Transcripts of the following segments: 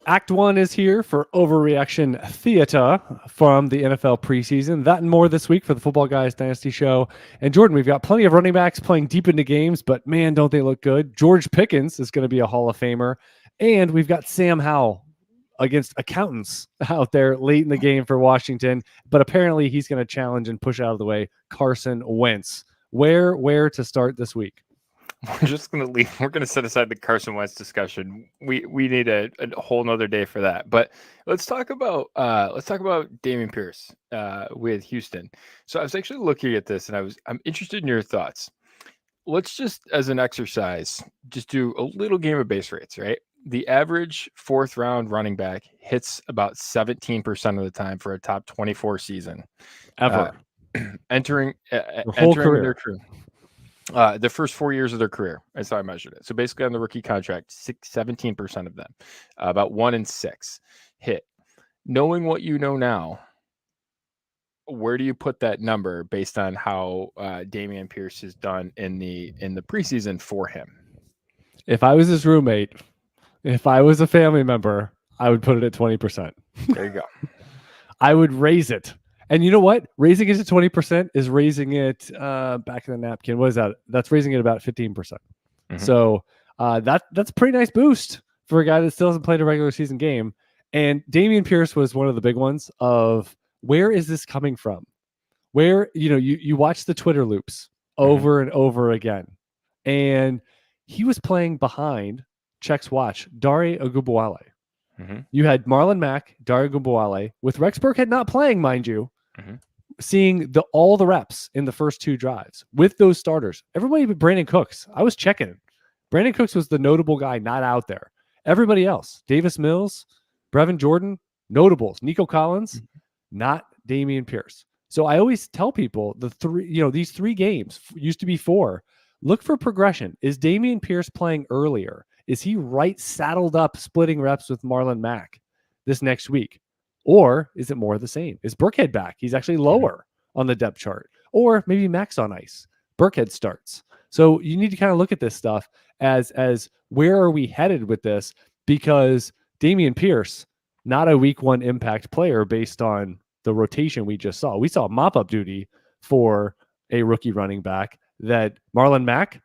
Act 1 is here for Overreaction Theater from the NFL preseason. That and more this week for the Football Guys Dynasty Show. And Jordan, we've got plenty of running backs playing deep into games, but man, don't they look good. George Pickens is going to be a Hall of Famer. And we've got Sam Howell against accountants out there late in the game for Washington. But apparently he's going to challenge and push out of the way Carson Wentz. Where to start this week? We're just going to leave. We're going to set aside the Carson Wentz discussion. We need a whole nother day for that. But let's talk about Dameon Pierce with Houston. So I was actually looking at this, and I'm interested in your thoughts. Let's just, as an exercise, just do a little game of base rates, right? The average fourth round running back hits about 17% of the time for a top 24 season Ever. Entering whole career. their career. The first 4 years of their career, that's how I measured it. So basically on the rookie contract, 17% of them, about 1 in 6 hit. Knowing what you know now, where do you put that number based on how Dameon Pierce has done in the preseason for him? If I was his roommate, if I was a family member, I would put it at 20%. There you go. I would raise it. And you know what? Raising it to 20% is raising it back in the napkin. What is that? That's raising it about 15%. Mm-hmm. So that's a pretty nice boost for a guy that still hasn't played a regular season game. And Dameon Pierce was one of the big ones of where is this coming from? Where, you watch the Twitter loops over and over again. And he was playing behind, checks watch, Dare Ogunbowale. Mm-hmm. You had Marlon Mack, Dare Ogunbowale, with Rex Burkhead not playing, mind you, seeing all the reps in the first 2 drives with those starters. Everybody but Brandon Cooks. I was checking it. Brandon Cooks was the notable guy not out there. Everybody else, Davis Mills, Brevin Jordan, notables. Nico Collins, not Dameon Pierce. So I always tell people these 3 games used to be 4. Look for progression. Is Dameon Pierce playing earlier? Is he saddled up, splitting reps with Marlon Mack this next week? Or is it more of the same? Is Burkhead back? He's actually lower on the depth chart. Or maybe Mack's on ice. Burkhead starts. So you need to kind of look at this stuff as where are we headed with this? Because Dameon Pierce, not a week 1 impact player based on the rotation we just saw. We saw mop-up duty for a rookie running back that Marlon Mack,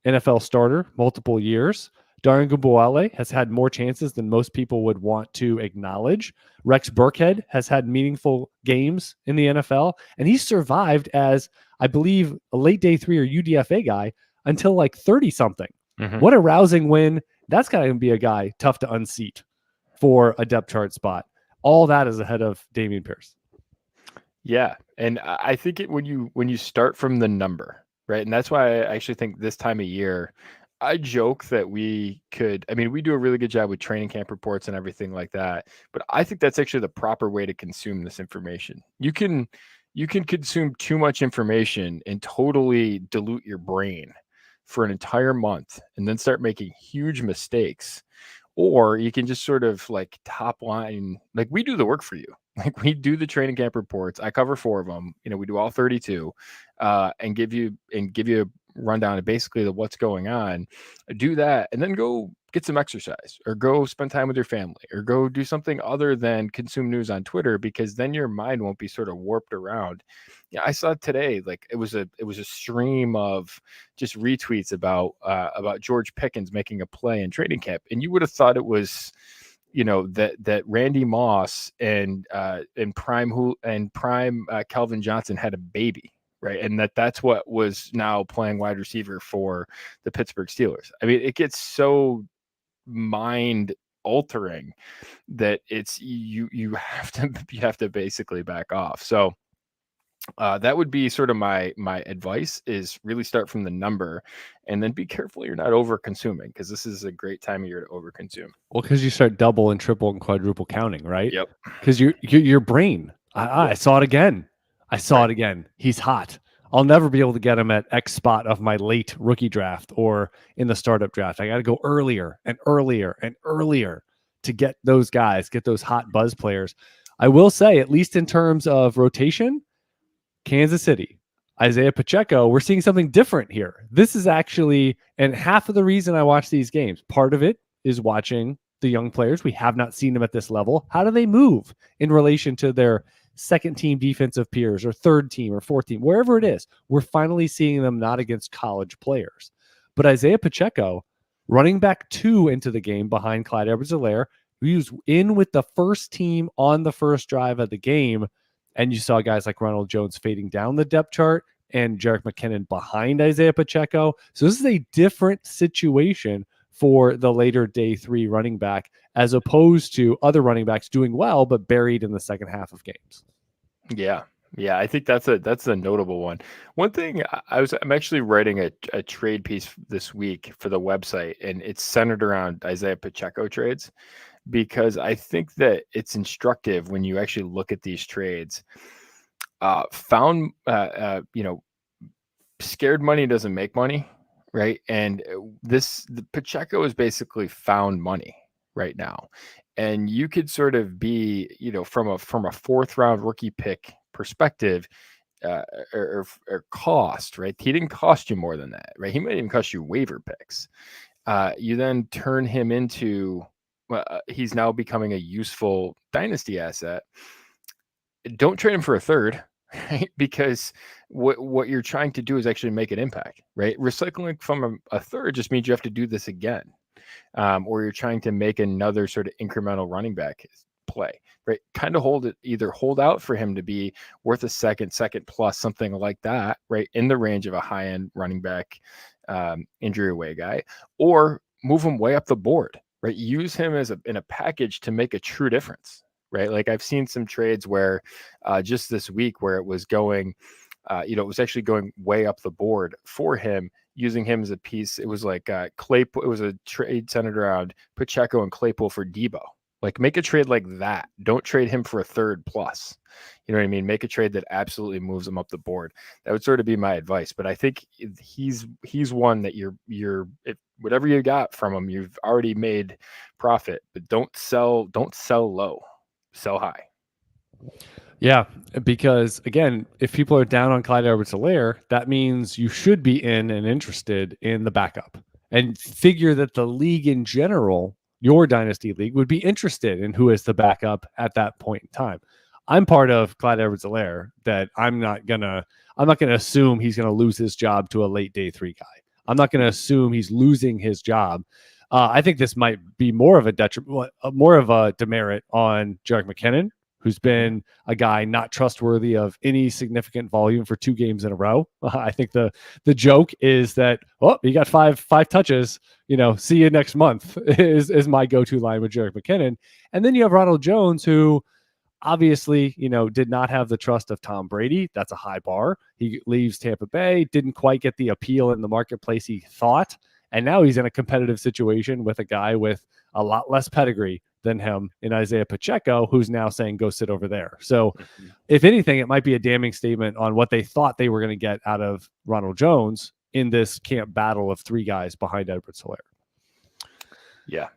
NFL starter, multiple years. Dare Ogunbowale has had more chances than most people would want to acknowledge. Rex Burkhead has had meaningful games in the NFL, and he survived as, I believe, a late day 3 or UDFA guy until like 30-something. Mm-hmm. What a rousing win. That's got to be a guy tough to unseat for a depth chart spot. All that is ahead of Dameon Pierce. Yeah, and I think when you start from the number, right, and that's why I actually think this time of year, I joke that we do a really good job with training camp reports and everything like that, but I think that's actually the proper way to consume this information. You can consume too much information and totally dilute your brain for an entire month and then start making huge mistakes. Or you can just sort of like top line, like we do the work for you. Like we do the training camp reports. I cover 4 of them. We do all 32 and give you a rundown of basically what's going on. Do that and then go get some exercise or go spend time with your family or go do something other than consume news on Twitter, because then your mind won't be sort of warped around. Yeah, I saw today, like it was a stream of just retweets about George Pickens making a play in training camp, and you would have thought it was that Randy Moss and prime Calvin Johnson had a baby. Right. And that's what was now playing wide receiver for the Pittsburgh Steelers. I mean, it gets so mind altering that it's you have to basically back off. So that would be sort of my advice, is really start from the number and then be careful you're not over consuming, because this is a great time of year to over consume. Well, because you start double and triple and quadruple counting, right? Yep. Because your brain, I saw it again. It again. He's hot. I'll never be able to get him at X spot of my late rookie draft or in the startup draft. I got to go earlier and earlier and earlier to get those guys, get those hot buzz players. I will say, at least in terms of rotation, Kansas City, Isaiah Pacheco, we're seeing something different here. This is actually, and half of the reason I watch these games, part of it is watching the young players. We have not seen them at this level. How do they move in relation to their second team defensive peers or third team or fourth team, wherever it is? We're finally seeing them not against college players. But Isaiah Pacheco, running back 2 into the game behind Clyde Edwards-Helaire, he was in with the first team on the first drive of the game. And you saw guys like Ronald Jones fading down the depth chart and Jerick McKinnon behind Isaiah Pacheco. So this is a different situation for the later day 3 running back, as opposed to other running backs doing well, but buried in the second half of games. Yeah. Yeah, I think that's a notable one. One thing I'm actually writing a trade piece this week for the website, and it's centered around Isaiah Pacheco trades, because I think that it's instructive when you actually look at these trades. Scared money doesn't make money, right? And the Pacheco is basically found money right now. And you could sort of be, from a 4th round rookie pick perspective, or cost, right? He didn't cost you more than that, right? He might even cost you waiver picks. You then turn him into, he's now becoming a useful dynasty asset. Don't trade him for a third, right? Because what you're trying to do is actually make an impact, right? Recycling from a third just means you have to do this again. Or you're trying to make another sort of incremental running back play, right? Kind of either hold out for him to be worth a second plus, something like that, right? In the range of a high-end running back, injury away guy, or move him way up the board, right? Use him in a package to make a true difference, right? Like I've seen some trades where just this week where it was going, it was actually going way up the board for him, using him as a piece. It was like Claypool. It was a trade centered around Pacheco and Claypool for Debo. Like, make a trade like that. Don't trade him for a third plus. You know what I mean? Make a trade that absolutely moves him up the board. That would sort of be my advice. But I think he's one that if whatever you got from him, you've already made profit. But don't sell low, sell high. Yeah, because again, if people are down on Clyde Edwards-Helaire, that means you should be in and interested in the backup, and figure that the league in general, your dynasty league, would be interested in who is the backup at that point in time. I'm part of Clyde Edwards-Helaire that I'm not gonna assume he's gonna lose his job to a late day 3 guy. I'm not gonna assume he's losing his job. I think this might be more of a demerit on Jerick McKinnon, who's been a guy not trustworthy of any significant volume for 2 games in a row. I think the joke is that, you got five touches, see you next month is my go-to line with Jerick McKinnon. And then you have Ronald Jones, who obviously, did not have the trust of Tom Brady. That's a high bar. He leaves Tampa Bay, didn't quite get the appeal in the marketplace he thought. And now he's in a competitive situation with a guy with a lot less pedigree than him in Isaiah Pacheco, who's now saying, go sit over there. So if anything, it might be a damning statement on what they thought they were going to get out of Ronald Jones in this camp battle of 3 guys behind Edwards-Helaire. Yeah.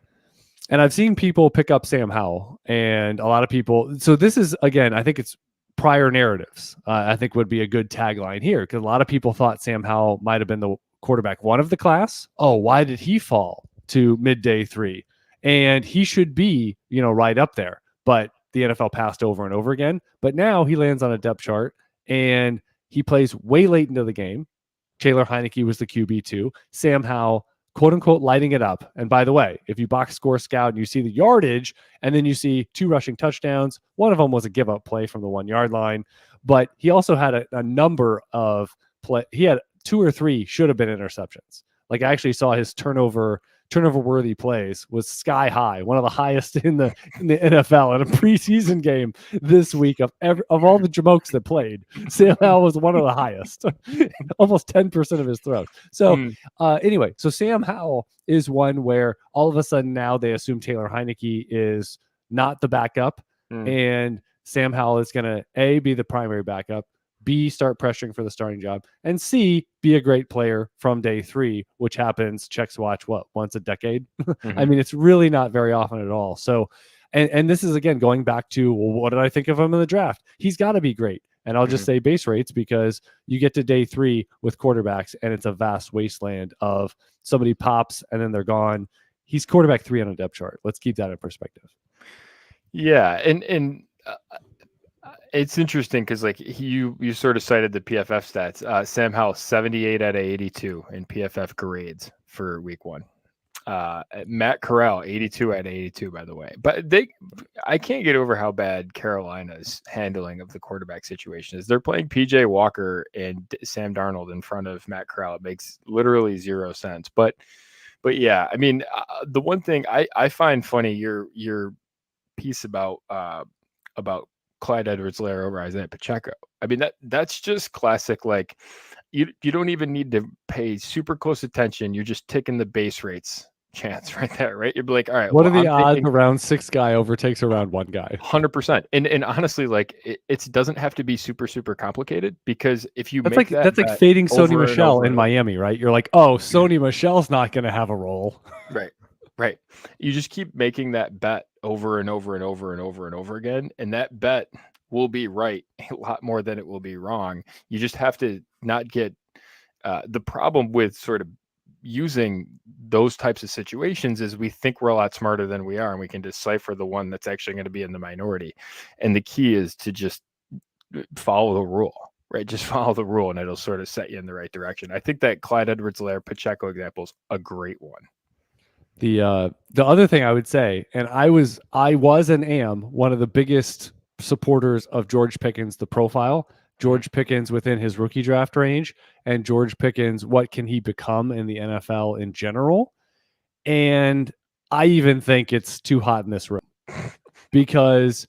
And I've seen people pick up Sam Howell, and a lot of people. So this is, again, I think it's prior narratives, I think would be a good tagline here, because a lot of people thought Sam Howell might have been the quarterback 1 of the class. Oh, why did he fall to midday 3? And he should be, right up there. But the NFL passed over and over again. But now he lands on a depth chart, and he plays way late into the game. Taylor Heineke was the QB2. Sam Howell, quote unquote, lighting it up. And by the way, if you box score scout and you see the yardage, and then you see 2 rushing touchdowns, one of them was a give up play from the 1-yard line. But he also had a number of play. He had 2 or 3 should have been interceptions. Like, I actually saw his turnover worthy plays was sky high, one of the highest in the NFL in a preseason game this week of all the jamokes that played. Sam Howell was one of the highest, almost 10% of his throws. So anyway, so Sam Howell is one where all of a sudden now they assume Taylor Heineke is not the backup, and Sam Howell is going to A, be the primary backup, B, start pressuring for the starting job, and C, be a great player from day 3, which happens, checks watch, once a decade? I mean, it's really not very often at all. So, and this is, again, going back to, well, what did I think of him in the draft? He's got to be great. And I'll just say base rates because you get to day 3 with quarterbacks and it's a vast wasteland of somebody pops and then they're gone. He's quarterback 3 on a depth chart. Let's keep that in perspective. Yeah. And it's interesting because like you sort of cited the PFF stats. Sam Howell, 78 out of 82 in PFF grades for week 1. Matt Corral, 82 out of 82, by the way. But I can't get over how bad Carolina's handling of the quarterback situation is. They're playing PJ Walker and Sam Darnold in front of Matt Corral. It makes literally zero sense. But yeah, I mean, the one thing I find funny, your piece about Clyde Edwards-Helaire over Isaiah Pacheco. I mean, that's just classic. Like you don't even need to pay super close attention. You're just ticking the base rates chance right there, right? You'd be like, all right, what are the odds a round 6 guy overtakes a round 1 guy? 100%. And honestly, like it doesn't have to be super complicated because if you that's make like fading Sony Michel in Miami, right? You're like, oh, Sony Michel's not going to have a role. Right. You just keep making that bet over and over and over and over and over again, and that bet will be right a lot more than it will be wrong. You just have to not get the problem with sort of using those types of situations is we think we're a lot smarter than we are, and we can decipher the one that's actually going to be in the minority. And the key is to just follow the rule, right? Just follow the rule and it'll sort of set you in the right direction. I think that Clyde Edwards-Helaire Pacheco example is a great one. The other thing I would say, and I was and am one of the biggest supporters of George Pickens, the profile. George Pickens within his rookie draft range, and George Pickens, what can he become in the NFL in general? And I even think it's too hot in this room because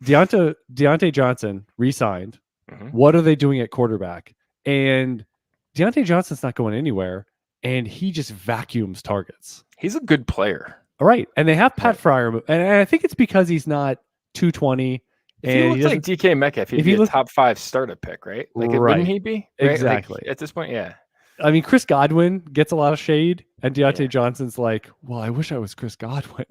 Deontay Johnson re-signed. What are they doing at quarterback? And Deontay Johnson's not going anywhere, and he just vacuums targets. He's a good player. All right. And they have Pat Fryer, and I think it's because he's not 220. If he looks like DK Metcalf, he'd be a top 5 startup pick, right? Like, wouldn't he be? Right? Exactly. Like, at this point, yeah. I mean, Chris Godwin gets a lot of shade, and Deontay Johnson's like, well, I wish I was Chris Godwin.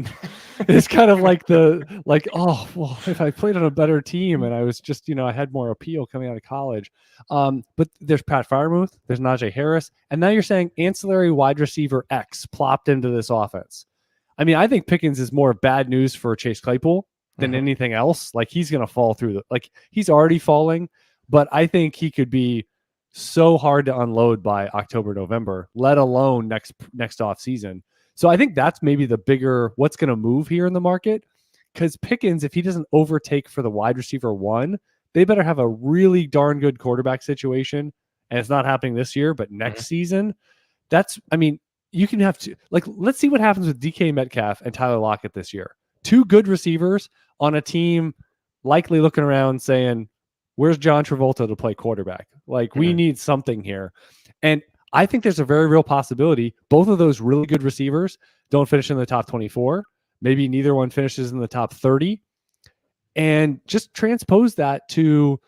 It's kind of like oh, well, if I played on a better team and I was just, I had more appeal coming out of college. But there's Pat Freiermuth, there's Najee Harris, and now you're saying ancillary wide receiver X plopped into this offense. I mean, I think Pickens is more bad news for Chase Claypool than anything else. Like, he's going to fall through he's already falling, but I think he could be so hard to unload by October, November, let alone next off season. So I think that's maybe the bigger what's going to move here in the market, because Pickens, if he doesn't overtake for the wide receiver 1, they better have a really darn good quarterback situation. And it's not happening this year, but next season, you can have to, let's see what happens with DK Metcalf and Tyler Lockett this year. 2 good receivers on a team likely looking around saying, where's John Travolta to play quarterback? We need something here. And I think there's a very real possibility both of those really good receivers don't finish in the top 24. Maybe neither one finishes in the top 30. And just transpose that to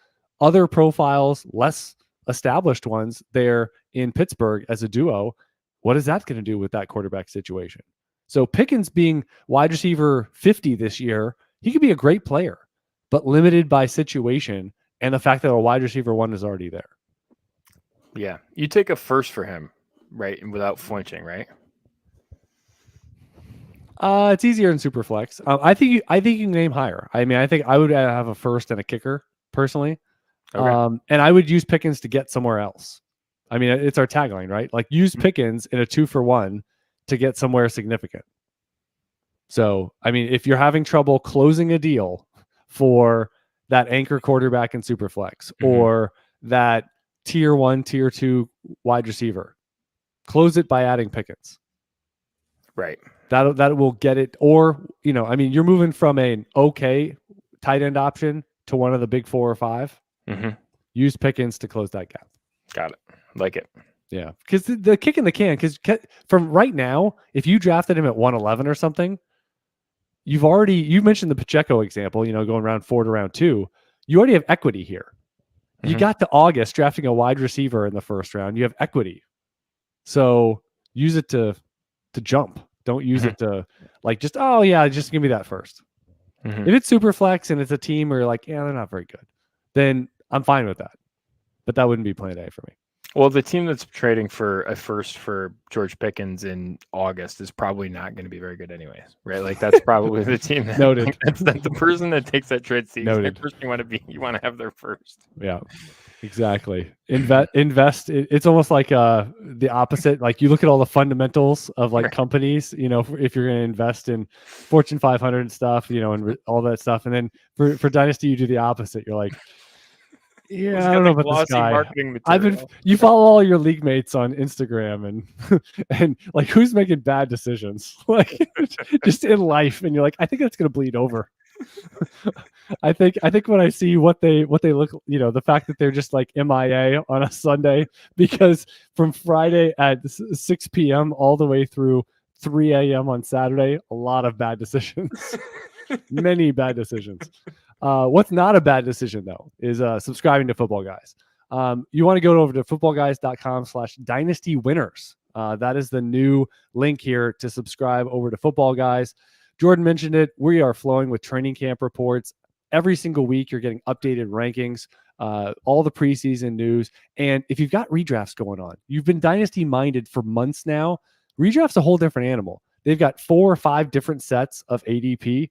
other profiles, less established ones there in Pittsburgh as a duo. What is that going to do with that quarterback situation? So Pickens being wide receiver 50 this year, he could be a great player, but limited by situation and the fact that a wide receiver 1 is already there. Yeah. You take a first for him, right? And without flinching, right? It's easier in Superflex. I think you can name higher. I mean, I think I would have a first and a kicker personally. Okay. And I would use Pickens to get somewhere else. I mean, it's our tagline, right? Like, use Pickens in a 2-for-1 to get somewhere significant. So, I mean, if you're having trouble closing a deal for that anchor quarterback in Superflex or that tier 1, tier 2 wide receiver, close it by adding Pickens. Right. That will get it. Or, you're moving from an okay tight end option to one of the big 4 or 5. Use Pickens to close that gap. Got it. Like it. Yeah. Because the kick in the can, because from right now, if you drafted him at 111 or something, you mentioned the Pacheco example, going round 4 to round 2. You already have equity here. You got to August drafting a wide receiver in the first round. You have equity. So use it to jump. Don't use it to just give me that first. If it's super flex and it's a team where you're like, yeah, they're not very good, then I'm fine with that. But that wouldn't be plan A for me. Well, the team that's trading for a first for George Pickens in August is probably not going to be very good anyways, right? Like that's probably the team that, Noted. like, that's the person that takes that trade. The Noted. exact person you want to have there first. Yeah, exactly. Invest. It's almost like the opposite. Like you look at all the fundamentals of like companies, you know, if you're going to invest in Fortune 500 and stuff, you know, and all that stuff. And then for Dynasty, you do the opposite. You're like, yeah, I don't know about this guy. You follow all your league mates on Instagram and like who's making bad decisions, like just in life, and you're like, I think that's gonna bleed over. I think when I see what they look, you know, the fact that they're just like MIA on a Sunday because from Friday at 6 p.m. all the way through 3 a.m. on Saturday, a lot of bad decisions, many bad decisions. What's not a bad decision though is subscribing to Football Guys. You want to go over to footballguys.com/dynasty winners. That is the new link here to subscribe over to Football Guys. Jordan mentioned it. We are flowing with training camp reports every single week. You're getting updated rankings, all the preseason news. And if you've got redrafts going on, you've been dynasty minded for months now. Redraft's a whole different animal. They've got 4 or 5 different sets of ADP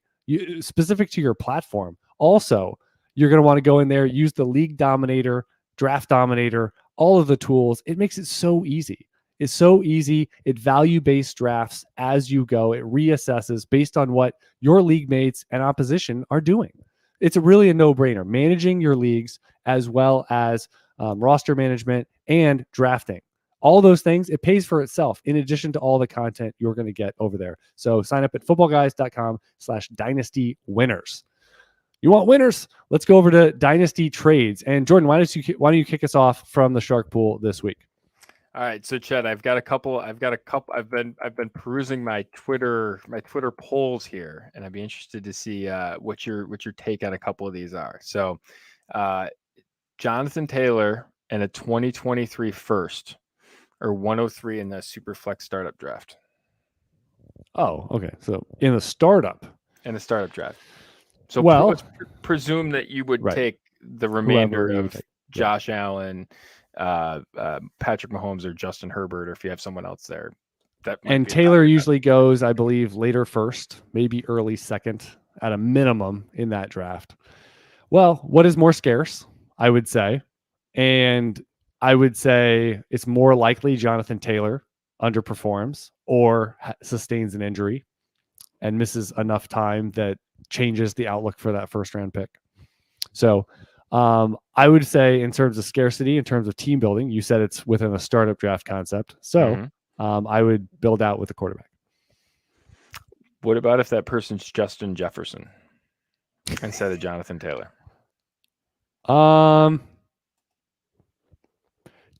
specific to your platform. Also, you're going to want to go in there, use the League Dominator, Draft Dominator, all of the tools. It makes it so easy. It's so easy. It value-based drafts as you go. It reassesses based on what your league mates and opposition are doing. It's really a no-brainer. Managing your leagues as well as roster management and drafting. All those things, it pays for itself in addition to all the content you're going to get over there. So sign up at footballguys.com/dynasty winners. You want winners? Let's go over to Dynasty Trades. And Jordan, why don't you kick us off from the Shark Pool this week? All right, so Chad, I've got a couple. I've been perusing my Twitter polls here, and I'd be interested to see what your take on a couple of these are. So, Jonathan Taylor and a 2023 first or 103 in the Superflex startup draft. Oh, okay. So in the startup draft. So let's presume that you would take the remainder of Josh Allen, Patrick Mahomes, or Justin Herbert, or if you have someone else there. And Taylor usually goes, I believe, later first, maybe early second at a minimum in that draft. Well, what is more scarce, I would say. And I would say it's more likely Jonathan Taylor underperforms or sustains an injury and misses enough time that changes the outlook for that first round pick. So I would say in terms of scarcity, in terms of team building, you said it's within a startup draft concept. So I would build out with a quarterback. What about if that person's Justin Jefferson instead of Jonathan Taylor?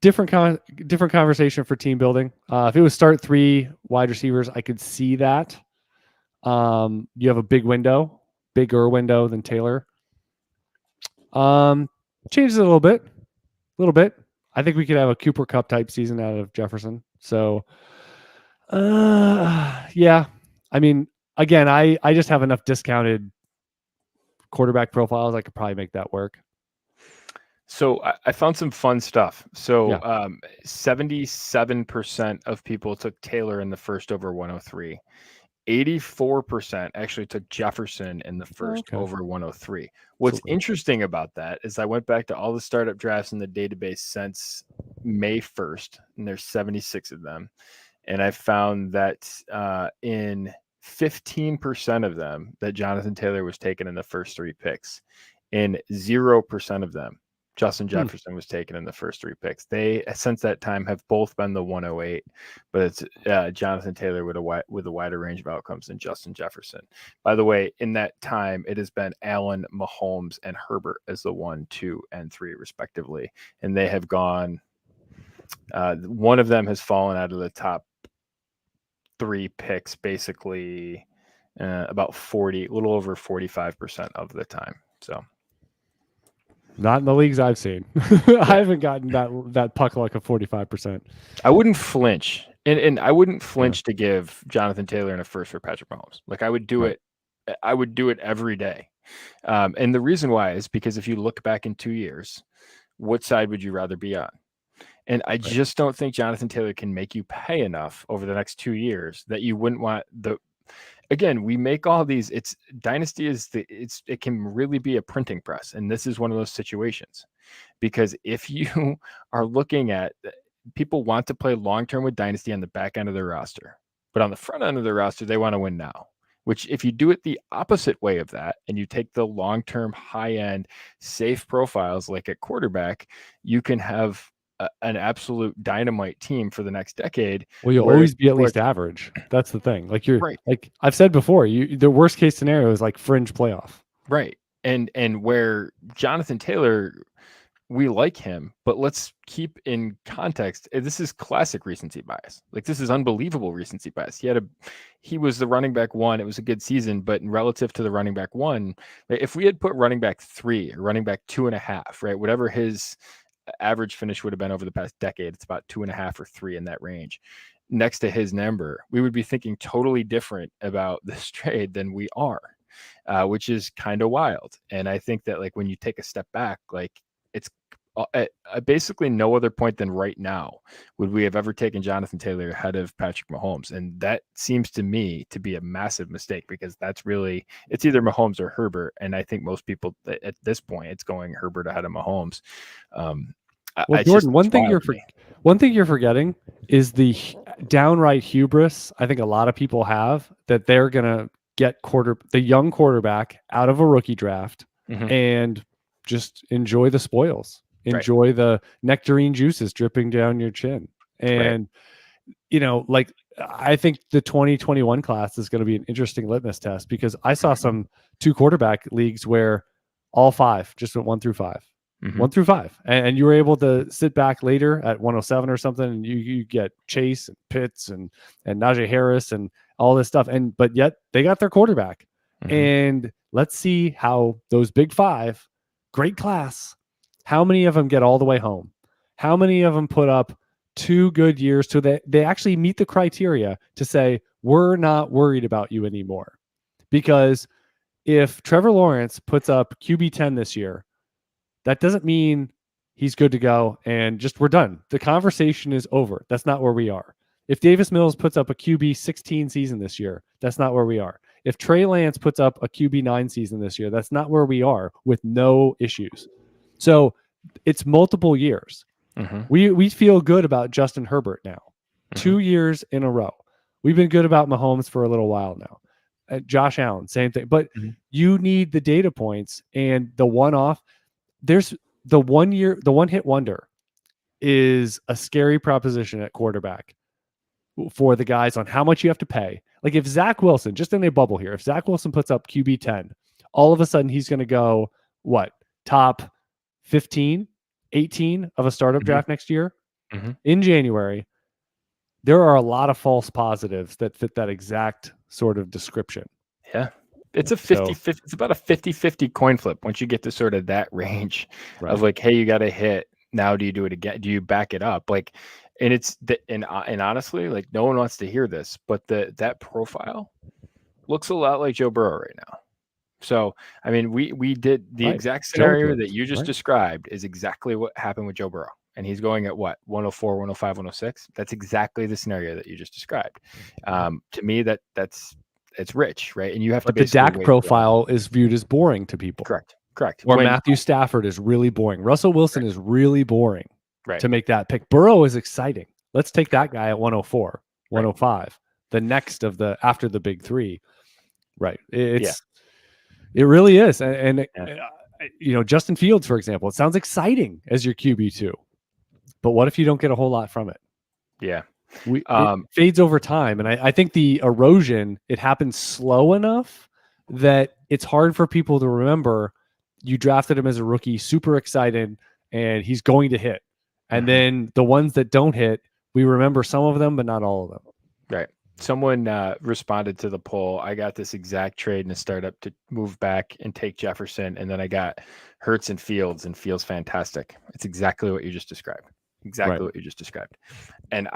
Different conversation for team building. If it was start 3 wide receivers, I could see that. You have a bigger window than Taylor. Changes it a little bit. I think we could have a Cooper Kupp type season out of Jefferson. So, yeah. I mean, again, I just have enough discounted quarterback profiles. I could probably make that work. So I found some fun stuff. So 77% of people took Taylor in the first over 103. 84% actually took Jefferson in the first over 103. What's interesting about that is I went back to all the startup drafts in the database since May 1st, and there's 76 of them. And I found that in 15% of them that Jonathan Taylor was taken in the first 3 picks. In 0% of them, Justin Jefferson was taken in the first 3 picks. They, since that time, have both been the 108, but it's Jonathan Taylor with a wider range of outcomes than Justin Jefferson. By the way, in that time, it has been Allen, Mahomes, and Herbert as the 1, 2, and 3, respectively. And they have gone, one of them has fallen out of the top 3 picks, basically about a little over 45% of the time. So. Not in the leagues I've seen. I haven't gotten that puck luck of 45%. I wouldn't flinch. And I wouldn't flinch to give Jonathan Taylor in a first for Patrick Mahomes. Like I would do it. I would do it every day. And the reason why is because if you look back in 2 years, what side would you rather be on? And I just don't think Jonathan Taylor can make you pay enough over the next 2 years that you wouldn't want again, we make all these, it's Dynasty it can really be a printing press. And this is one of those situations, because if you are looking at, people want to play long-term with Dynasty on the back end of their roster, but on the front end of their roster, they want to win now. Which, if you do it the opposite way of that, and you take the long-term, high-end, safe profiles like at quarterback, you can have an absolute dynamite team for the next decade. Well, you'll always be at least average. That's the thing. Like like I've said before, the worst case scenario is like fringe playoff. Right. And where Jonathan Taylor, we like him, but let's keep in context. This is classic recency bias. Like, this is unbelievable recency bias. He was the running back 1. It was a good season, but relative to the running back 1, if we had put running back 3 or running back 2.5, right, whatever his average finish would have been over the past decade, it's about 2.5 or 3 in that range, next to his number, we would be thinking totally different about this trade than we are, which is kind of wild. And I think that, like, when you take a step back, like, it's at basically no other point than right now would we have ever taken Jonathan Taylor ahead of Patrick Mahomes. And that seems to me to be a massive mistake, because that's really, it's either Mahomes or Herbert. And I think most people at this point, it's going Herbert ahead of Mahomes. Well, Jordan, one thing you're forgetting is the downright hubris I think a lot of people have, that they're going to get the young quarterback out of a rookie draft and just enjoy the spoils. Enjoy the nectarine juices dripping down your chin. And, like, I think the 2021 class is going to be an interesting litmus test, because I saw some 2 quarterback leagues where all 5 just went 1 through 5. 1 through 5. And you were able to sit back later at 107 or something, and you get Chase and Pitts and Najee Harris and all this stuff. But yet they got their quarterback. And let's see how those big 5, great class, how many of them get all the way home? How many of them put up 2 good years so that they actually meet the criteria to say, we're not worried about you anymore? Because if Trevor Lawrence puts up QB 10 this year, that doesn't mean he's good to go and just we're done. The conversation is over. That's not where we are. If Davis Mills puts up a QB 16 season this year, that's not where we are. If Trey Lance puts up a QB 9 season this year, that's not where we are, with no issues. So it's multiple years. We feel good about Justin Herbert now. 2 years in a row. We've been good about Mahomes for a little while now. Josh Allen, same thing. But you need the data points and the one-off. There's the one hit wonder is a scary proposition at quarterback for the guys on how much you have to pay. Like, if Zach Wilson, just in a bubble here, if Zach Wilson puts up QB 10, all of a sudden he's going to go, top 15, 18 of a startup draft next year in January. There are a lot of false positives that fit that exact sort of description. Yeah. It's a 50-50. It's about a 50-50 coin flip once you get to sort of that range of, like, hey, you got to hit. Now, do you do it again? Do you back it up? Like, and it's and honestly, like, no one wants to hear this, but that profile looks a lot like Joe Burrow right now. So, I mean, we did the exact scenario that you just described is exactly what happened with Joe Burrow. And he's going at 104, 105, 106. That's exactly the scenario that you just described. To me, it's rich, right? And you have to. The Dak profile is viewed as boring to people. Correct. Or Matthew Stafford is really boring. Russell Wilson is really boring to make that pick. Burrow is exciting. Let's take that guy at 104, 105, the next after the big 3. Right. It really is. And Justin Fields, for example, it sounds exciting as your QB2, but what if you don't get a whole lot from it? Yeah. It fades over time. And I think the erosion, it happens slow enough that it's hard for people to remember you drafted him as a rookie, super excited, and he's going to hit. And then the ones that don't hit, we remember some of them, but not all of them. Right. Someone responded to the poll. I got this exact trade in a startup to move back and take Jefferson. And then I got Hurts and Fields fantastic. It's exactly what you just described. What you just described. And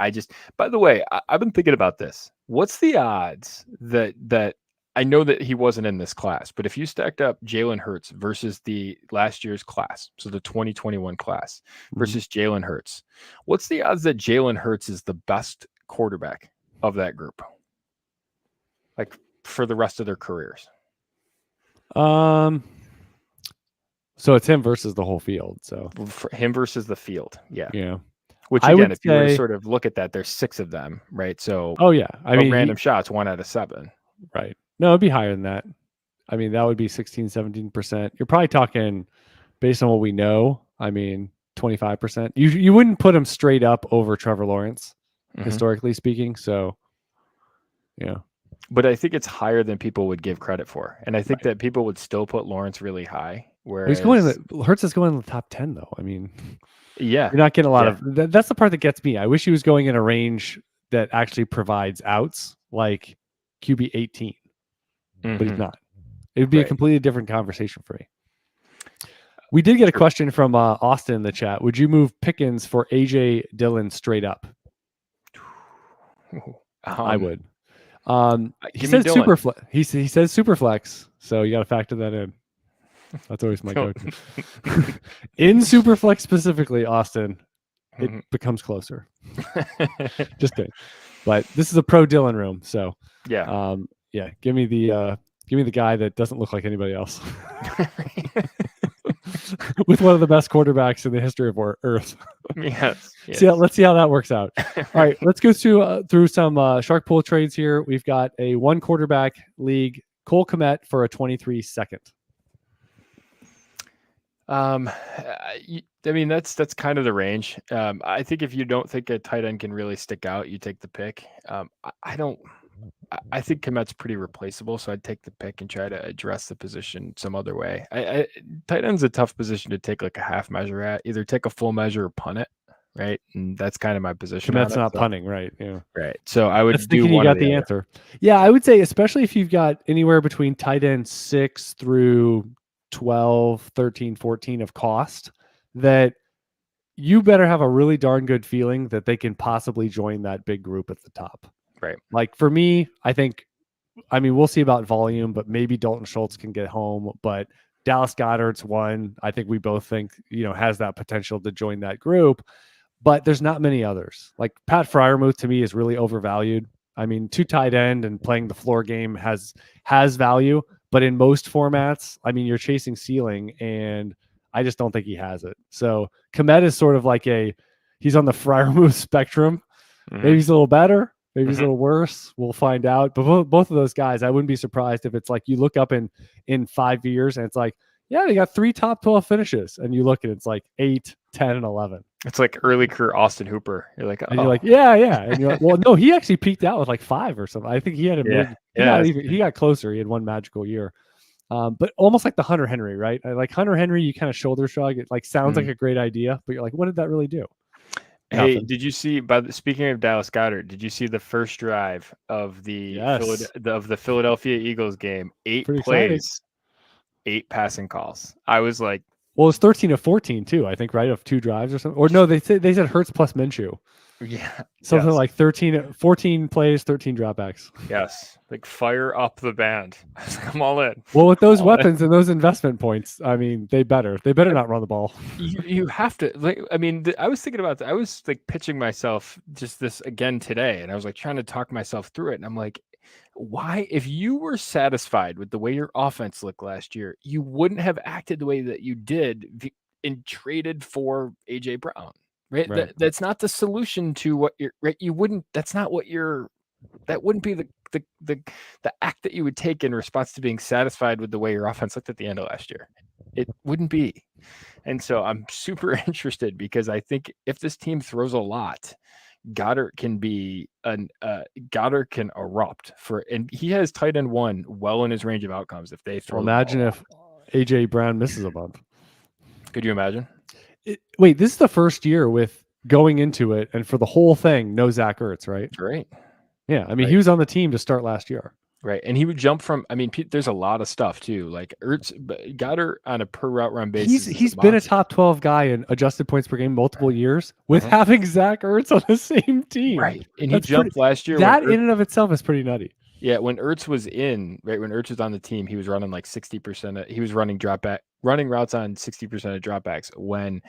by the way, I've been thinking about this. What's the odds that I know that he wasn't in this class, but if you stacked up Jalen Hurts versus the last year's class, so the 2021 class versus Jalen Hurts, what's the odds that Jalen Hurts is the best quarterback of that group? Like for the rest of their careers? So it's him versus the whole field. So for him versus the field. Yeah. Yeah. Which again, if you were to sort of look at that, there's 6 of them, right? So I mean, random shots, 1 out of 7. Right. No, it'd be higher than that. I mean, that would be 16, 17%. You're probably talking, based on what we know, I mean, 25%. You wouldn't put him straight up over Trevor Lawrence, historically speaking. So, yeah. But I think it's higher than people would give credit for. And I think that people would still put Lawrence really high. Whereas Hurts is going in the top 10, though. I mean, yeah, you're not getting a lot of that's the part that gets me. I wish he was going in a range that actually provides outs, like QB 18, but he's not. It would be a completely different conversation for me. We did get a question from Austin in the chat. Would you move Pickens for AJ Dillon straight up? I would. He says super flex. He says super flex, so you got to factor that in. That's always my go-to. In super flex specifically, Austin, it becomes closer. Just kidding. But this is a pro Dillon room, so yeah. Give me the guy that doesn't look like anybody else. With one of the best quarterbacks in the history of Earth. Yes. Let's see how that works out. All right, let's go through some Shark Pool trades here. We've got a 1 quarterback league, Cole Kmet for a 23 second. I mean, that's kind of the range. I think if you don't think a tight end can really stick out, you take the pick. I think Kmet's pretty replaceable, so I'd take the pick and try to address the position some other way. Tight end's a tough position to take like a half measure at. Either take a full measure or punt it, right? And that's kind of my position. Kmet's not punting, right? Yeah, right. So I would do one. You got the answer. Yeah, I would say, especially if you've got anywhere between tight end 6 through 12, 13, 14 of cost, that you better have a really darn good feeling that they can possibly join that big group at the top. Right. Like for me, I mean, we'll see about volume, but maybe Dalton Schultz can get home. But Dallas Goedert's one, I think we both think, has that potential to join that group. But there's not many others. Like Pat Freiermuth to me is really overvalued. I mean, 2 tight end and playing the floor game has value, but in most formats, I mean, you're chasing ceiling, and I just don't think he has it. So Kmet is sort of like he's on the Freiermuth spectrum. Maybe he's a little better. Maybe he's a little worse. We'll find out. But both of those guys, I wouldn't be surprised if it's like you look up in 5 years and it's like, yeah, they got 3 top 12 finishes. And you look and it's like 8, 10, and 11. It's like early career Austin Hooper. You're like, and you're like, yeah. And you're like, well, no, he actually peaked out with like 5 or something. I think he had he got closer. He had one magical year. But almost like the Hunter Henry, right? Like Hunter Henry, you kind of shoulder shrug. It like sounds like a great idea, but you're like, what did that really do? Hey, did you see? Speaking of Dallas Goedert, did you see the first drive of the Philadelphia Eagles game? 8 Pretty plays, exciting. 8 passing calls. I was like, well, it's 13 of 14 too. I think, right, of 2 drives or something. Or no, they said Hurts plus Minshew. Yeah, something like 14 plays, 13 dropbacks. Yes, like fire up the band. I'm all in. Well, with those weapons and those investment points, I mean, they better not run the ball. You have to. Like, I mean, I was thinking about that. I was like pitching myself just this again today, and I was like trying to talk myself through it, and I'm like, why, if you were satisfied with the way your offense looked last year, you wouldn't have acted the way that you did and traded for AJ Brown. Right. That's not the solution to what you're right. You wouldn't. That's not what you're. That wouldn't be the act that you would take in response to being satisfied with the way your offense looked at the end of last year. It wouldn't be. And so I'm super interested because I think if this team throws a lot, Goddard can erupt and he has tight end 1 well in his range of outcomes if they throw. Well, imagine if AJ Brown misses a month. Could you imagine? Wait, this is the first year with going into it, and for the whole thing, no Zach Ertz, right? Right. Yeah, I mean, he was on the team to start last year. Right, and he would jump from. I mean, there's a lot of stuff too. Like Ertz, Goddard on a per route run basis. He's been a top 12 guy in adjusted points per game multiple years with having Zach Ertz on the same team. Right, and he jumped last year. That in and of itself is pretty nutty. Yeah, when Ertz was in, right, when Ertz was on the team, he was running like 60%. He was running routes on 60% of dropbacks. When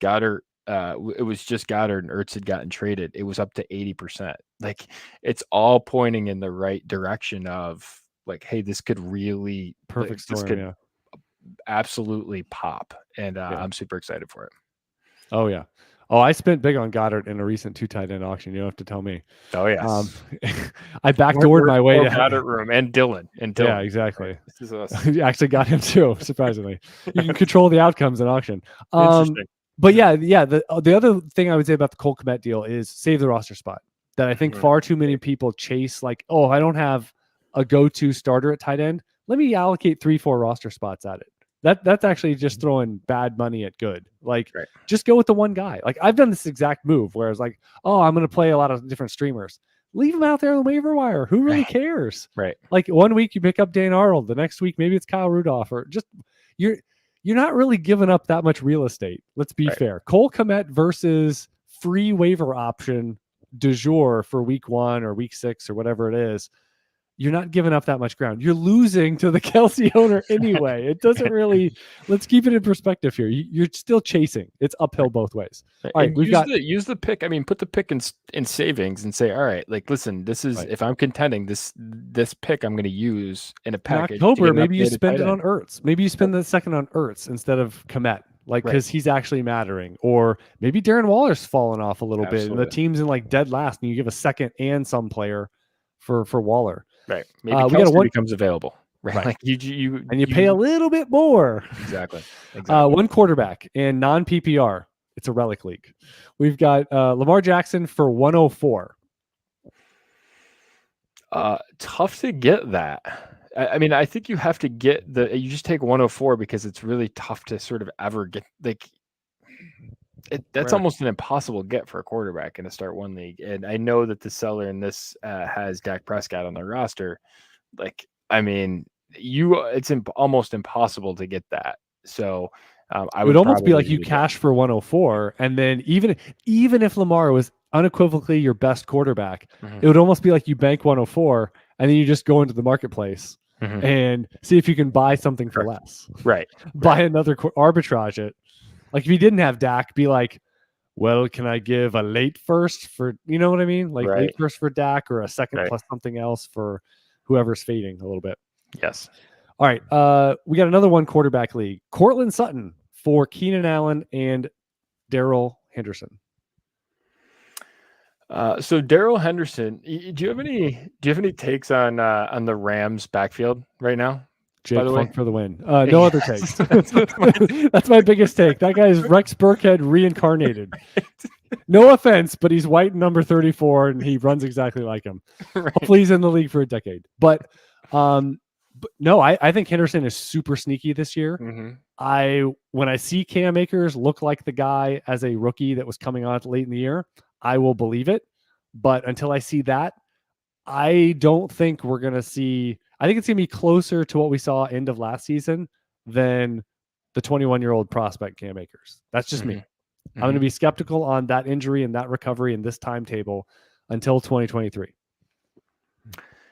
Goddard, it was just Goddard and Ertz had gotten traded, it was up to 80%. Like, it's all pointing in the right direction of like, hey, this could really Perfect storm. This could Yeah. absolutely pop, and I'm super excited for it. Oh yeah. Oh, I spent big on Goddard in a recent 2 tight end auction. You don't have to tell me. Oh yes. I backdoored my way to Goddard room and Dylan. Yeah, exactly. Right. This is awesome. You actually got him too, surprisingly. You can control the outcomes in auction. Interesting. But yeah. The other thing I would say about the Cole Kmet deal is save the roster spot. That I think far too many people chase, like, oh, I don't have a go-to starter at tight end. Let me allocate 3-4 roster spots at it. That's actually just throwing bad money at good. Like, just go with the one guy. Like, I've done this exact move where it's like, oh, I'm going to play a lot of different streamers. Leave them out there on the waiver wire. Who really cares? Right. Like, one week you pick up Dan Arnold, the next week maybe it's Kyle Rudolph, or just you're not really giving up that much real estate. Let's be fair. Cole Kmet versus free waiver option du jour for week 1 or week 6 or whatever it is. You're not giving up that much ground. You're losing to the Kelsey owner anyway. It doesn't really. Let's keep it in perspective here. You're still chasing. It's uphill both ways. All right, use the pick. I mean, put the pick in savings and say, all right, like, listen, this is if I'm contending, this pick I'm going to use in a package. In October, maybe you spend it on Ertz. Maybe you spend the second on Ertz instead of Kmet, like, because he's actually mattering. Or maybe Darren Waller's fallen off a little bit, and the team's in like dead last, and you give a second and some player for Waller. Right. Maybe Kelsey becomes available. Right. Like you pay a little bit more. Exactly. One quarterback in non-PPR. It's a relic league. We've got Lamar Jackson for 104. Tough to get that. I mean, I think you have to get you just take 104 because it's really tough to sort of ever get like that's almost an impossible get for a quarterback in a start one league. And I know that the seller in this has Dak Prescott on their roster. Like, I mean, it's almost impossible to get that. So I would almost be like you cash for 104, and then even if Lamar was unequivocally your best quarterback, it would almost be like you bank 104, and then you just go into the marketplace and see if you can buy something for less. Right. Buy another arbitrage it. Like, if you didn't have Dak, be like, well, can I give a late first for, you know what I mean? Like late first for Dak, or a second plus something else for whoever's fading a little bit. Yes. All right. We got another one quarterback league. Cortland Sutton for Keenan Allen and Darrell Henderson. So Darrell Henderson, do you have any takes on the Rams backfield right now? Jake Funk for the win. No other takes. That's my biggest take. That guy is Rex Burkhead reincarnated. No offense, but he's white and number 34, and he runs exactly like him. Hopefully he's in the league for a decade. But no, I think Henderson is super sneaky this year. When I see Cam Akers look like the guy as a rookie that was coming on late in the year, I will believe it. But until I see that, I don't think we're going to see. I think it's going to be closer to what we saw end of last season than the 21-year-old prospect Cam Akers. That's just me. I'm going to be skeptical on that injury and that recovery in this timetable until 2023.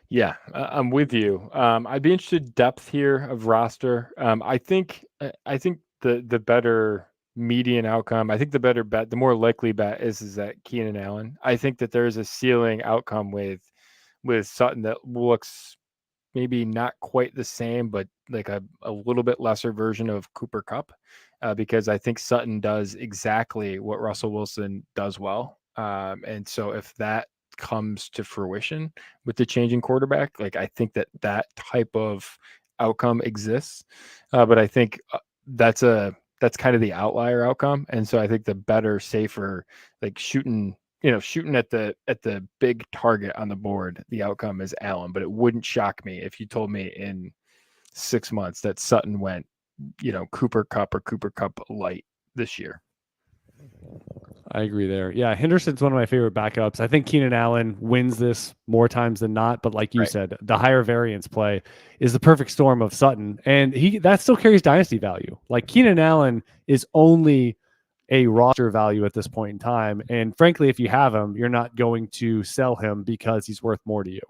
Yeah, I'm with you. I'd be interested in depth here of roster. I think the better median outcome, I think the better bet, the more likely bet is that Keenan Allen. I think that there is a ceiling outcome with Sutton that looks maybe not quite the same, but like a little bit lesser version of Cooper Kupp, because I think Sutton does exactly what Russell Wilson does well. And so if that comes to fruition with the changing quarterback, like, I think that type of outcome exists. But I think that's kind of the outlier outcome. And so I think the better, safer, like shooting at the big target on the board, the outcome is Allen. But it wouldn't shock me if you told me in 6 months that Sutton went, Cooper Kupp or Cooper Kupp light this year. I agree there. Yeah, Henderson's one of my favorite backups. I think Keenan Allen wins this more times than not, but like you said, the higher variance play is the perfect storm of Sutton, and that still carries dynasty value. Like, Keenan Allen is only a roster value at this point in time, and frankly, if you have him, you're not going to sell him because he's worth more to you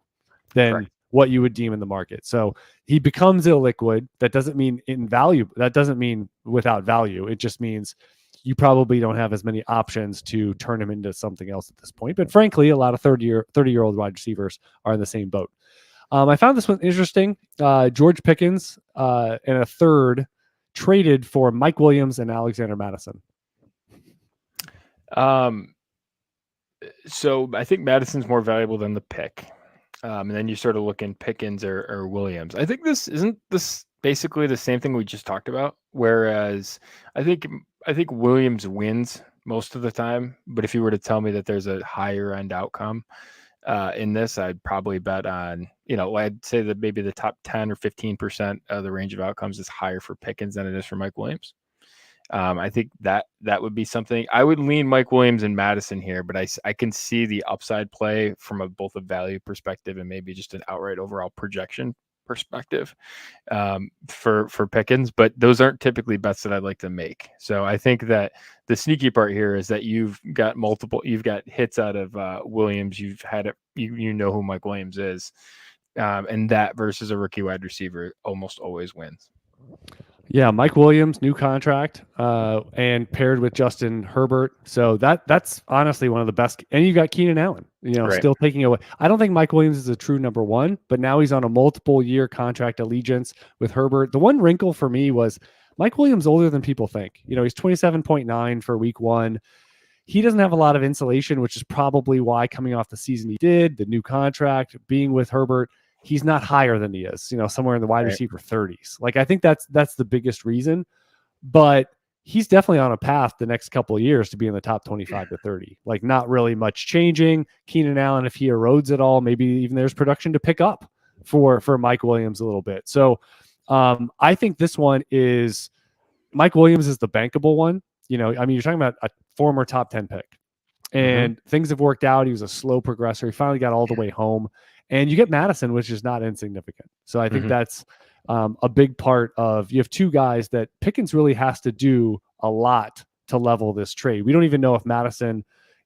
than what you would deem in the market. So he becomes illiquid. That doesn't mean in value. That doesn't mean without value. It just means you probably don't have as many options to turn him into something else at this point. But frankly, a lot of 30-year-old wide receivers are in the same boat. I found this one interesting. George Pickens and a third traded for Mike Williams and Alexander Mattison. So I think Madison's more valuable than the pick. And then you sort of look in Pickens or Williams. I think isn't this basically the same thing we just talked about. Whereas I think Williams wins most of the time. But if you were to tell me that there's a higher end outcome in this, I'd probably bet on, I'd say that maybe the top 10 or 15% of the range of outcomes is higher for Pickens than it is for Mike Williams. I think that would be something. I would lean Mike Williams and Madison here, but I can see the upside play from both a value perspective and maybe just an outright overall projection perspective for Pickens. But those aren't typically bets that I'd like to make. So I think that the sneaky part here is that you've got hits out of Williams. You've had it. You know who Mike Williams is, and that versus a rookie wide receiver almost always wins. Yeah, Mike Williams, new contract, and paired with Justin Herbert. So that's honestly one of the best. And you got Keenan Allen, Right. Still taking away. I don't think Mike Williams is a true number one, but now he's on a multiple year contract allegiance with Herbert. The one wrinkle for me was Mike Williams older than people think. He's 27.9 for week one. He doesn't have a lot of insulation, which is probably why coming off the season he did, the new contract, being with Herbert, he's not higher than he is, somewhere in the wide receiver 30s. Like, I think that's the biggest reason, but he's definitely on a path the next couple of years to be in the top 25 to 30. Like, not really much changing. Keenan Allen, if he erodes at all, maybe even there's production to pick up for Mike Williams a little bit. So I think this one is Mike Williams is the bankable one. You're talking about a former top 10 pick and things have worked out. He was a slow progressor. He finally got all the way home. And you get Madison, which is not insignificant. So I think that's a big part of, you have two guys that Pickens really has to do a lot to level this trade. We don't even know if Madison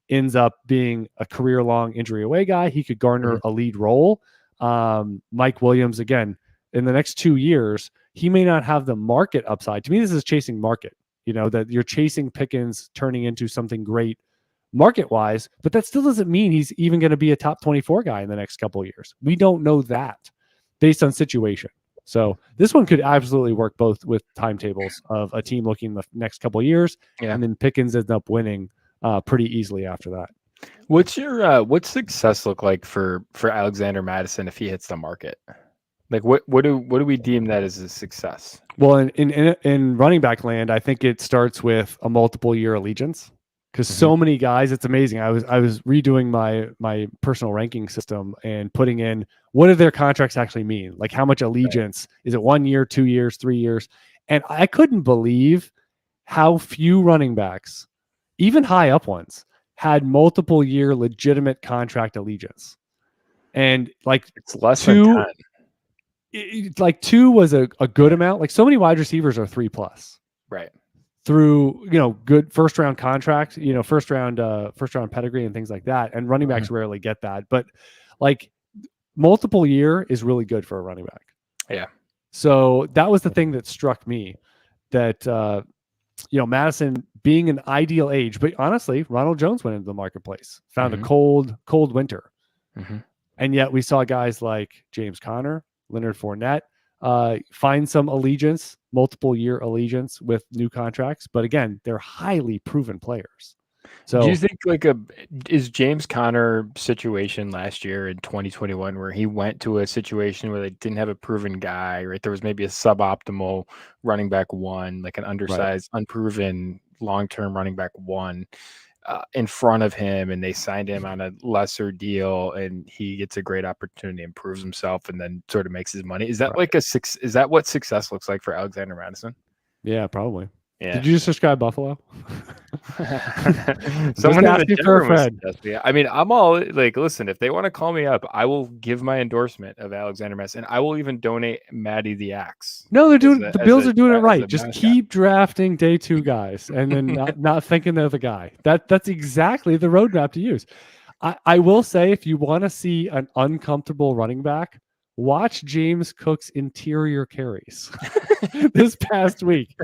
ends up being a career-long injury away guy. He could garner a lead role. Mike Williams, again, in the next 2 years, he may not have the market upside. To me, this is chasing market, that you're chasing Pickens turning into something great market-wise, but that still doesn't mean he's even going to be a top 24 guy in the next couple of years. We don't know that based on situation. So this one could absolutely work both with timetables of a team looking the next couple of years, and then Pickens ends up winning pretty easily after that. What's success look like for Alexander Mattison if he hits the market? Like what do we deem that as a success? Well, in running back land, I think it starts with a multiple year allegiance. Because so many guys, it's amazing. I was redoing my personal ranking system and putting in what do their contracts actually mean? Like how much allegiance? Is it 1 year, 2 years, 3 years? And I couldn't believe how few running backs, even high up ones, had multiple year legitimate contract allegiance. And like it's less than 10. Like 2 was a good amount. Like so many wide receivers are 3+. Right. Through good first round contract, first round pedigree and things like that, and running backs rarely get that, but like multiple year is really good for a running back. Yeah. So that was the thing that struck me, that Madison being an ideal age, but honestly, Ronald Jones went into the marketplace, found a cold winter, and yet we saw guys like James Conner, Leonard Fournette find some allegiance, multiple year allegiance with new contracts. But again, they're highly proven players. So do you think is James Conner situation last year in 2021 where he went to a situation where they didn't have a proven guy, right? There was maybe a suboptimal running back one, like an undersized, unproven long-term running back one in front of him, and they signed him on a lesser deal, and he gets a great opportunity, improves himself, and then sort of makes his money. Is that is that what success looks like for Alexander Madison? Yeah, probably. Yeah. Did you just subscribe Buffalo? Someone asking for a friend. Yeah. I mean, I'm all like, listen, if they want to call me up, I will give my endorsement of Alexander Madison. I will even donate Maddie the Axe. No, they're doing the Bills are doing it right. Just keep drafting day 2 guys and then not thinking they're the guy. That's exactly the roadmap to use. I will say, if you want to see an uncomfortable running back, watch James Cook's interior carries this past week.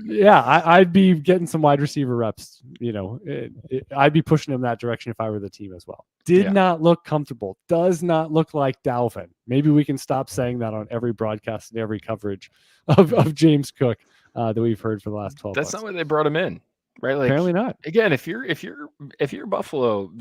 Yeah, I'd be getting some wide receiver reps. I'd be pushing him that direction if I were the team as well. Did not look comfortable. Does not look like Dalvin. Maybe we can stop saying that on every broadcast and every coverage of James Cook that we've heard for the last 12 months. That's not why they brought him in, right? Like, apparently not. Again, if you're Buffalo,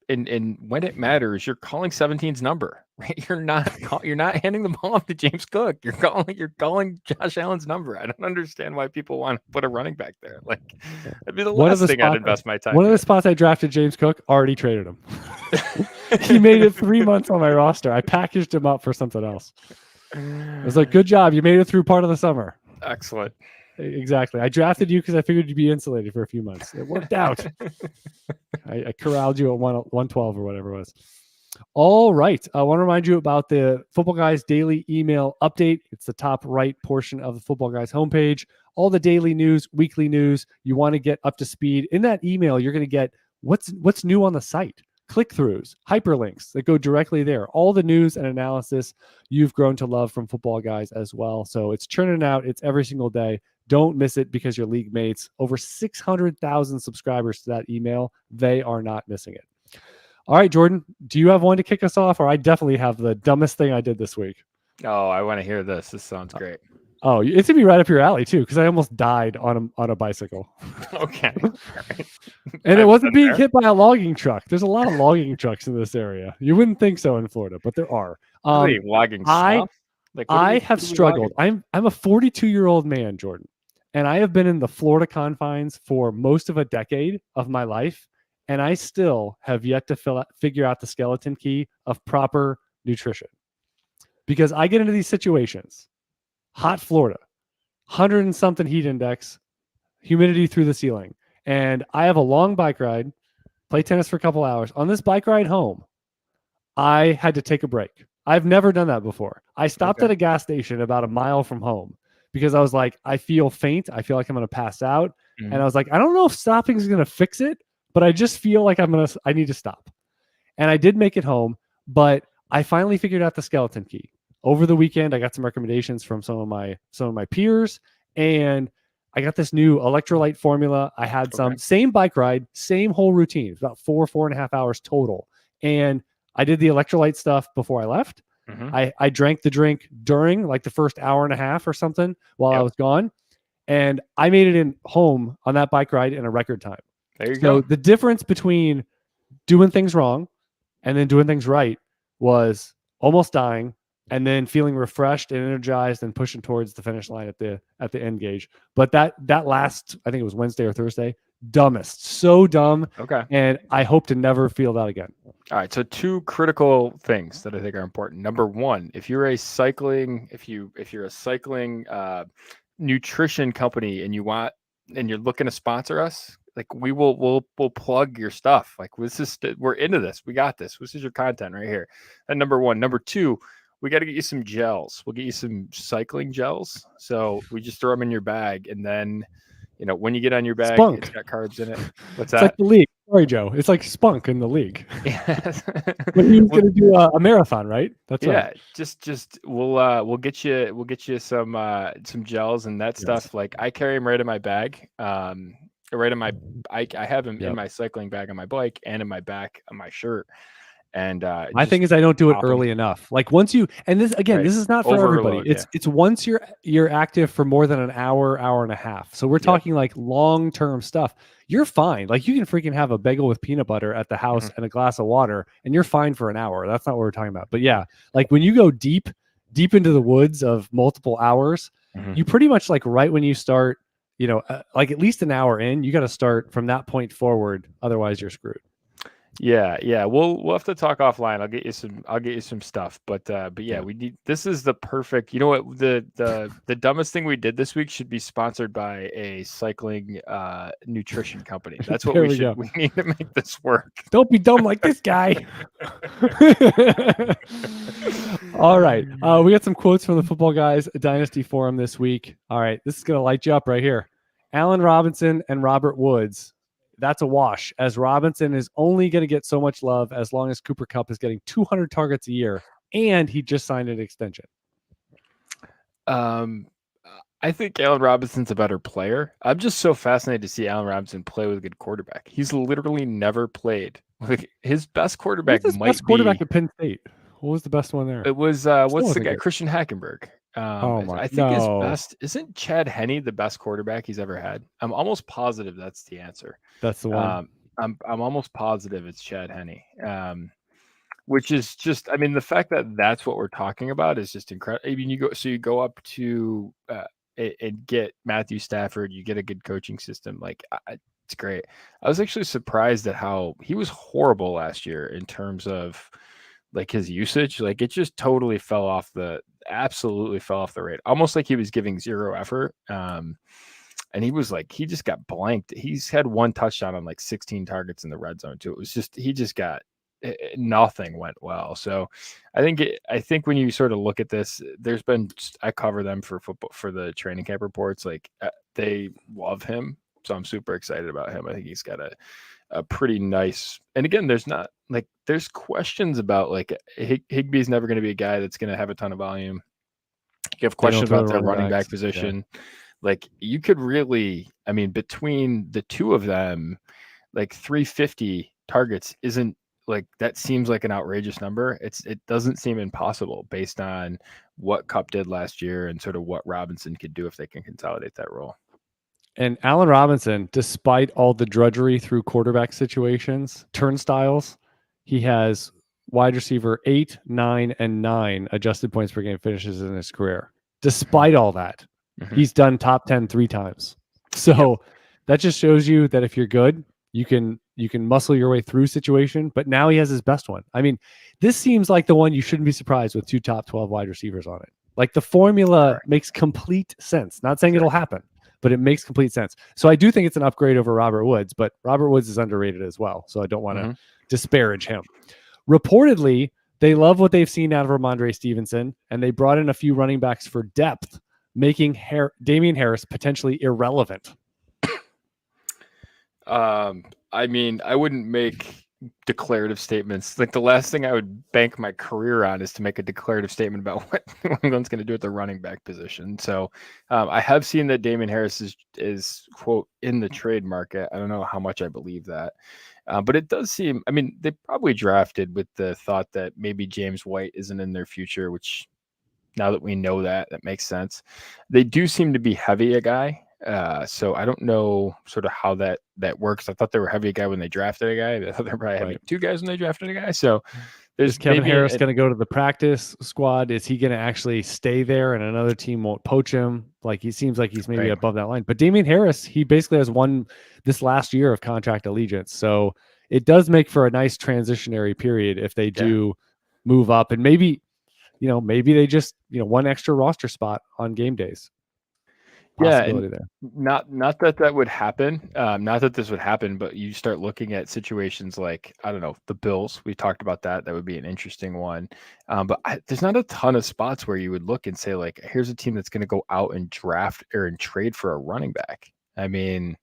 and when it matters, you're calling 17's number, right? You're not handing the ball off to James Cook. You're calling Josh Allen's number. I don't understand why people want to put a running back there. Like, that'd be the last thing I'd invest my time. One of the spots I drafted James Cook, already traded him. He made it 3 months on my roster. I packaged him up for something else. I was like, good job. You made it through part of the summer. Excellent. Exactly. I drafted you because I figured you'd be insulated for a few months. It worked out. I corralled you at 112 or whatever it was. All right. I want to remind you about the Football Guys daily email update. It's the top right portion of the Football Guys homepage. All the daily news, weekly news. You want to get up to speed. In that email, you're going to get what's new on the site. Click-throughs, hyperlinks that go directly there. All the news and analysis you've grown to love from Football Guys as well. So it's churning out. It's every single day. Don't miss it because your league mates, over 600,000 subscribers to that email, they are not missing it. All right, Jordan, do you have one to kick us off? Or I definitely have the dumbest thing I did this week. Oh, I want to hear this. This sounds great. Oh, it's going to be right up your alley, too, because I almost died on a bicycle. Okay. Right. And it wasn't being hit by a logging truck. There's a lot of logging trucks in this area. You wouldn't think so in Florida, but there are. Logging stuff? I have struggled. I'm a 42-year-old man, Jordan, and I have been in the Florida confines for most of a decade of my life, and I still have yet to figure out the skeleton key of proper nutrition. Because I get into these situations, hot Florida, 100 and something heat index, humidity through the ceiling, and I have a long bike ride, play tennis for a couple hours. On this bike ride home, I had to take a break. I've never done that before. I stopped at a gas station about a mile from home because I was like, I feel faint. I feel like I'm going to pass out. Mm-hmm. And I was like, I don't know if stopping is going to fix it, but I just feel like I need to stop. And I did make it home, but I finally figured out the skeleton key. Over the weekend, I got some recommendations from some of my peers, and I got this new electrolyte formula. I had some same bike ride, same whole routine. It's about 4.5 hours total. And I did the electrolyte stuff before I left. Mm-hmm. I drank the drink during like the first hour and a half or something while I was gone. And I made it in home on that bike ride in a record time. There you go. So the difference between doing things wrong and then doing things right was almost dying and then feeling refreshed and energized and pushing towards the finish line at the end gauge. But that last, I think it was Wednesday or Thursday, dumbest. So dumb. Okay. And I hope to never feel that again. All right. So 2 critical things that I think are important. Number 1, if you're a cycling nutrition company and you're looking to sponsor us, like we'll plug your stuff. Like we're into this. We got this. This is your content right here. And number 1. Number 2, we got to get you some gels. We'll get you some cycling gels. So we just throw them in your bag, and then, when you get on your bag, Spunk. It's got carbs in it. What's that? It's like the league. Sorry, Joe. It's like Spunk in the league. Yes. But he was going to do a marathon, right? That's right. Just we'll get you some gels and that stuff. Like I carry them right in my bag. Right in my, I have them in my cycling bag on my bike and in my back on my shirt. And my thing is I don't do it early enough. Like once you, and this again, this is not for everybody. It's once you're active for more than an hour and a half. So we're talking like long-term stuff. You're fine. Like you can freaking have a bagel with peanut butter at the house and a glass of water, and you're fine for an hour. That's not what we're talking about. But yeah, like when you go deep into the woods of multiple hours, you pretty much like right when you start, like at least an hour in, you got to start from that point forward. Otherwise you're screwed. Yeah. We'll have to talk offline. I'll get you some stuff. But yeah, we need. This is the perfect. You know what? The dumbest thing we did this week should be sponsored by a cycling nutrition company. That's what we should. Go. We need to make this work. Don't be dumb like this guy. All right, we got some quotes from the Football Guys Dynasty Forum this week. All right, this is gonna light you up right here. Allen Robinson and Robert Woods. That's a wash, as Robinson is only going to get so much love as long as Cooper Kupp is getting 200 targets a year and he just signed an extension. I think Allen Robinson's a better player. I'm just so fascinated to see Allen Robinson play with a good quarterback. He's literally never played. Like his best quarterback Who's his might best quarterback be. at Penn State? What was the best one there? It was Still what's the wasn't guy? good. Christian Hackenberg. Oh my! I think No. his best isn't Chad Henne the best quarterback he's ever had. I'm almost positive that's the answer. That's the one. I'm almost positive it's Chad Henne. Which is just, I mean, the fact that that's what we're talking about is just incredible. I mean, you go up to and get Matthew Stafford, you get a good coaching system. Like, it's great. I was actually surprised at how he was horrible last year in terms of like his usage. Like, it just totally absolutely fell off the rate. Almost like he was giving zero effort. And he was like, he just got blanked. He's had one touchdown on like 16 targets in the red zone too. It was just, he just got, nothing went well. So I think when you sort of look at this, there's been, I cover them for football, for the training camp reports. Like they love him. So I'm super excited about him. I think he's got a pretty nice, and again, there's questions about like Higbee's never going to be a guy that's going to have a ton of volume. You have questions about their running back position. Yeah. Like you could really, I mean, between the two of them, like 350 targets isn't, like that seems like an outrageous number. It doesn't seem impossible based on what Kupp did last year and sort of what Robinson could do if they can consolidate that role. And Allen Robinson, despite all the drudgery through quarterback situations, turnstiles, he has wide receiver 8, 9, and 9 adjusted points per game finishes in his career. Despite all that, he's done top 10 3 times. So that just shows you that if you're good, you can muscle your way through situation, but now he has his best one. I mean, this seems like the one you shouldn't be surprised with 2 top 12 wide receivers on it. Like the formula makes complete sense. Not saying it'll happen, but it makes complete sense. So I do think it's an upgrade over Robert Woods, but Robert Woods is underrated as well. So I don't want to disparage him. Reportedly, they love what they've seen out of Ramondre Stevenson, and they brought in a few running backs for depth, making Damian Harris potentially irrelevant. I mean, I wouldn't make declarative statements. Like the last thing I would bank my career on is to make a declarative statement about what anyone's going to do at the running back position. So I have seen that Damian Harris is quote in the trade market. I don't know how much I believe that, but it does seem, I mean, they probably drafted with the thought that maybe James White isn't in their future, which now that we know that makes sense. They do seem to be heavy a guy. So I don't know sort of how that works. I thought they were heavy a guy when they drafted a guy. I thought they were probably having 2 guys when they drafted a guy. So is Kevin Harris going to go to the practice squad? Is he going to actually stay there and another team won't poach him? Like he seems like he's maybe above that line. But Damian Harris, he basically has won this last year of contract allegiance. So it does make for a nice transitionary period if they do move up, and maybe they just, one extra roster spot on game days. Possibility there. Not that would happen. Not that this would happen, but you start looking at situations like, I don't know, the Bills. We talked about that. That would be an interesting one. But there's not a ton of spots where you would look and say, like, here's a team that's going to go out and draft or and trade for a running back. I mean,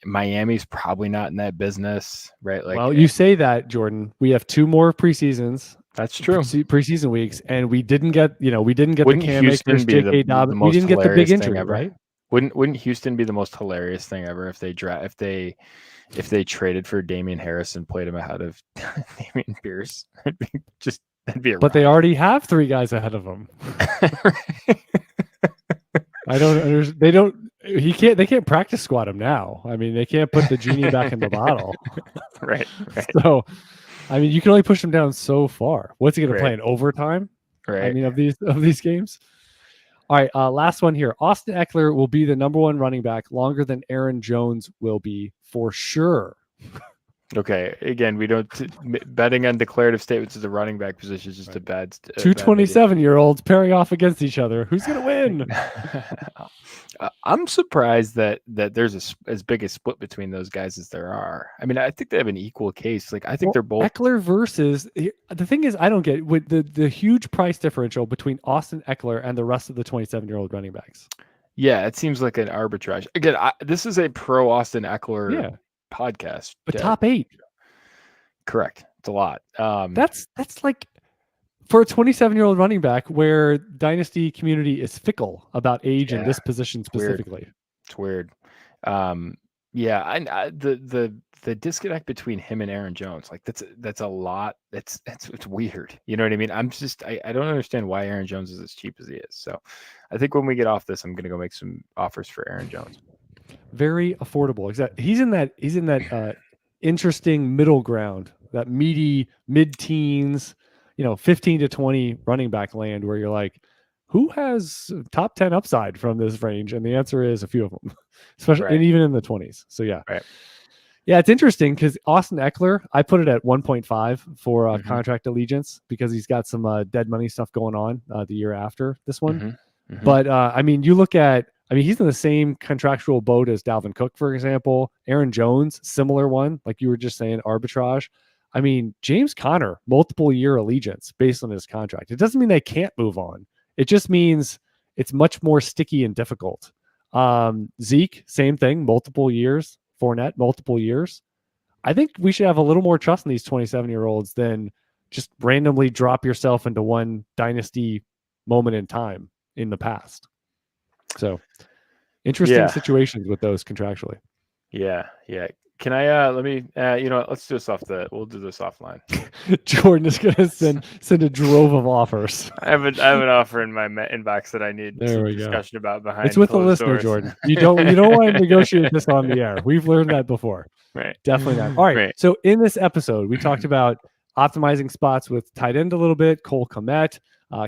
Miami's probably not in that business, right? Like, well, you say that, Jordan. We have 2 more preseasons. That's true. Preseason weeks, and we didn't get the Cam Akers, J.K. Dobbins. We didn't get the big injury, right? Wouldn't Houston be the most hilarious thing ever if they traded for Damian Harris and played him ahead of Damian Pierce? That'd be a but they already have 3 guys ahead of him. I don't understand. They can't practice squad him now. I mean, they can't put the genie back in the bottle. Right. So, I mean, you can only push them down so far. What's he going to play in overtime? Right. I mean, of these games. All right, last one here. Austin Eckler will be the number 1 running back longer than Aaron Jones will be for sure. Okay. Again, we don't betting on declarative statements as a running back position is just a bad. 2 27-year-olds pairing off against each other. Who's going to win? I'm surprised that there's as big a split between those guys as there are. I mean, I think they have an equal case. Like, I think they're both Eckler versus the thing is, I don't get with the huge price differential between Austin Eckler and the rest of the 27-year-old running backs. Yeah, it seems like an arbitrage. Again, this is a pro Austin Eckler podcast, but top 8. Correct. It's a lot. That's like for a 27-year-old running back where dynasty community is fickle about age in Yeah, this position it's weird. specifically. It's weird. Yeah, the disconnect between him and Aaron Jones, like that's a lot. It's weird. You know what I mean? I don't understand why Aaron Jones is as cheap as he is. So I think when we get off this, I'm gonna go make some offers for Aaron Jones. Very affordable. Exactly. He's in that interesting middle ground, that meaty mid-teens, 15 to 20 running back land where you're like, who has top 10 upside from this range? And the answer is a few of them, especially and even in the 20s. So yeah. Right. Yeah, it's interesting because Austin Eckler, I put it at 1.5 for contract allegiance because he's got some dead money stuff going on the year after this one. But I mean, you look at, he's in the same contractual boat as Dalvin Cook, for example. Aaron Jones, similar one, like you were just saying, arbitrage. I mean, James Conner, multiple year allegiance based on his contract. It doesn't mean they can't move on. It just means it's much more sticky and difficult. Zeke, same thing, multiple years. Fournette, multiple years. I think we should have a little more trust in these 27-year-olds than just randomly drop yourself into one dynasty moment in time in the past. So interesting situations with those contractually. Yeah. Can I let me let's do this we'll do this offline. Jordan is gonna send a drove of offers. I have an offer in my inbox that I need some discussion about behind. It's with the listener, doors. Jordan. You don't want to negotiate this on the air. We've learned that before. Right. Definitely not. All right. So in this episode, we talked about optimizing spots with tight end a little bit, Cole Kmet,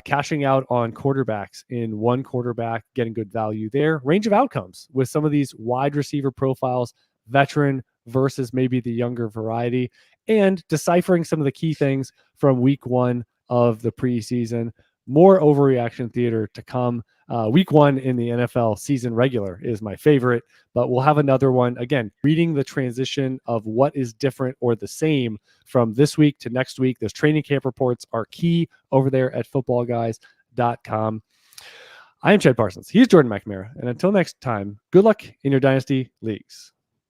cashing out on quarterbacks in one quarterback, getting good value there, range of outcomes with some of these wide receiver profiles, veteran versus maybe the younger variety, and deciphering some of the key things from week one of the preseason. More overreaction theater to come. Week one in the NFL season regular is my favorite, but we'll have another one. Again, reading the transition of what is different or the same from this week to next week. Those training camp reports are key over there at footballguys.com. I am Chad Parsons. He's Jordan McNamara. And until next time, good luck in your dynasty leagues.